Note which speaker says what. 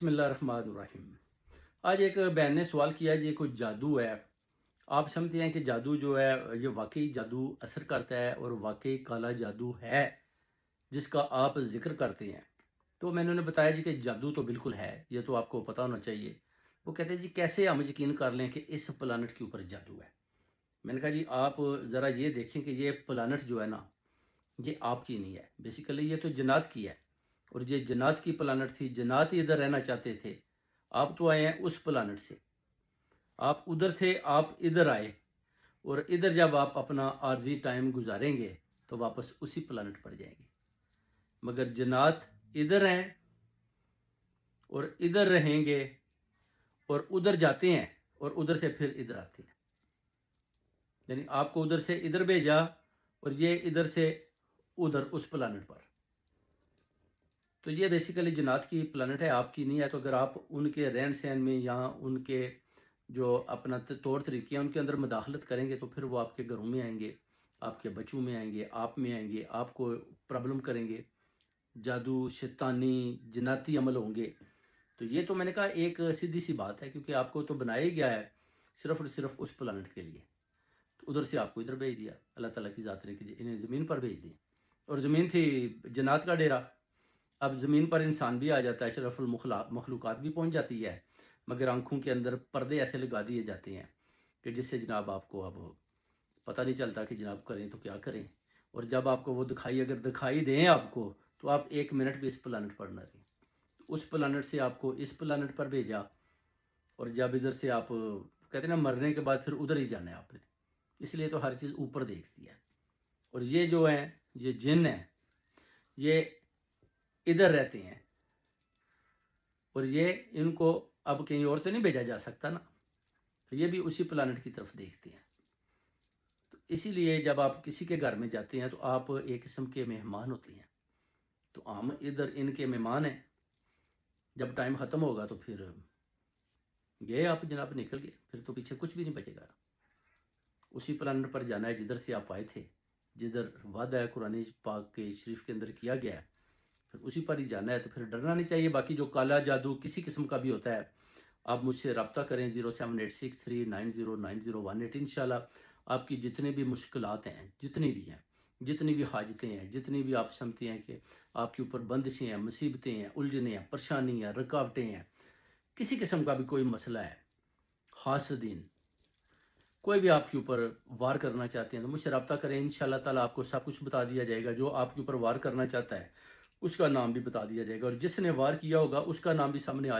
Speaker 1: بسم اللہ الرحمن الرحیم۔ آج ایک بہن نے سوال کیا جی کوئی جادو ہے، آپ سمجھتے ہیں کہ جادو جو ہے یہ واقعی جادو اثر کرتا ہے اور واقعی کالا جادو ہے جس کا آپ ذکر کرتے ہیں؟ تو میں نے انہیں بتایا جی کہ جادو تو بالکل ہے، یہ تو آپ کو پتہ ہونا چاہیے۔ وہ کہتے ہیں جی کیسے ہم یقین کر لیں کہ اس پلانٹ کے اوپر جادو ہے؟ میں نے کہا جی آپ ذرا یہ دیکھیں کہ یہ پلانٹ جو ہے نا یہ آپ کی نہیں ہے، بیسیکلی یہ تو جنات کی ہے، اور یہ جنات کی پلانٹ تھی، جنات ہی ادھر رہنا چاہتے تھے۔ آپ تو آئے ہیں اس پلانٹ سے، آپ ادھر تھے، آپ ادھر آئے، اور ادھر جب آپ اپنا عارضی ٹائم گزاریں گے تو واپس اسی پلانٹ پر جائیں گے، مگر جنات ادھر ہیں اور ادھر رہیں گے اور ادھر جاتے ہیں اور ادھر سے پھر ادھر آتے ہیں، یعنی آپ کو ادھر سے ادھر بھیجا اور یہ ادھر سے ادھر اس پلانٹ پر۔ تو یہ بیسیکلی جنات کی پلانٹ ہے، آپ کی نہیں ہے۔ تو اگر آپ ان کے رہن سہن میں یا ان کے جو اپنا طور طریقے ہیں ان کے اندر مداخلت کریں گے تو پھر وہ آپ کے گھروں میں آئیں گے، آپ کے بچوں میں آئیں گے، آپ میں آئیں گے، آپ کو پرابلم کریں گے، جادو شیطانی جناتی عمل ہوں گے۔ تو یہ تو میں نے کہا ایک سیدھی سی بات ہے، کیونکہ آپ کو تو بنایا ہی گیا ہے صرف اور صرف اس پلانٹ کے لیے، تو ادھر سے آپ کو ادھر بھیج دیا۔ اللہ تعالیٰ کی ذات نے کہ انہیں زمین پر بھیج دیا، اور زمین تھی جنات کا ڈیرا۔ اب زمین پر انسان بھی آ جاتا ہے، اشرف المخلوقات بھی پہنچ جاتی ہے، مگر آنکھوں کے اندر پردے ایسے لگا دیے جاتے ہیں کہ جس سے جناب آپ کو اب پتہ نہیں چلتا کہ جناب کریں تو کیا کریں۔ اور جب آپ کو وہ اگر دکھائی دیں آپ کو، تو آپ ایک منٹ بھی اس پلانٹ پر نہ رہیں۔ اس پلانٹ سے آپ کو اس پلانٹ پر بھیجا، اور جب ادھر سے آپ کہتے ہیں نا مرنے کے بعد پھر ادھر ہی جانا ہے آپ نے، اس لیے تو ہر چیز اوپر دیکھتی ہے۔ اور یہ جو ہیں یہ جن ہیں، یہ ادھر رہتے ہیں، اور یہ ان کو اب کہیں اور تو نہیں بھیجا جا سکتا نا، تو یہ بھی اسی پلانٹ کی طرف دیکھتے ہیں۔ تو اسی لیے جب آپ کسی کے گھر میں جاتے ہیں تو آپ ایک قسم کے مہمان ہوتے ہیں، تو ہم ادھر ان کے مہمان ہیں۔ جب ٹائم ختم ہوگا تو پھر گئے آپ جناب، نکل گئے، پھر تو پیچھے کچھ بھی نہیں بچے گا۔ اسی پلانٹ پر جانا ہے جدھر سے آپ آئے تھے، جدھر وعدہ ہے قرآن پاک کے شریف کے اندر کیا گیا ہے، پھر اسی پر ہی جانا ہے۔ تو پھر ڈرنا نہیں چاہیے۔ باقی جو کالا جادو کسی قسم کا بھی ہوتا ہے، آپ مجھ سے رابطہ کریں 07863909018۔ انشاءاللہ آپ کی جتنی بھی مشکلات ہیں، جتنی بھی ہیں، جتنی بھی حاجتیں ہیں، جتنی بھی آپ سمجھتے ہیں کہ آپ کے اوپر بندشیں ہیں، مصیبتیں ہیں، الجھنیں ہیں، پریشانی ہیں، رکاوٹیں ہیں، کسی قسم کا بھی کوئی مسئلہ ہے، حاسدین کوئی بھی آپ کے اوپر وار کرنا چاہتے ہیں تو مجھ سے رابطہ کریں۔ انشاءاللہ تعالیٰ آپ کو سب کچھ بتا دیا جائے گا۔ جو آپ کے اوپر وار کرنا چاہتا ہے اس کا نام بھی بتا دیا جائے گا، اور جس نے وار کیا ہوگا اس کا نام بھی سامنے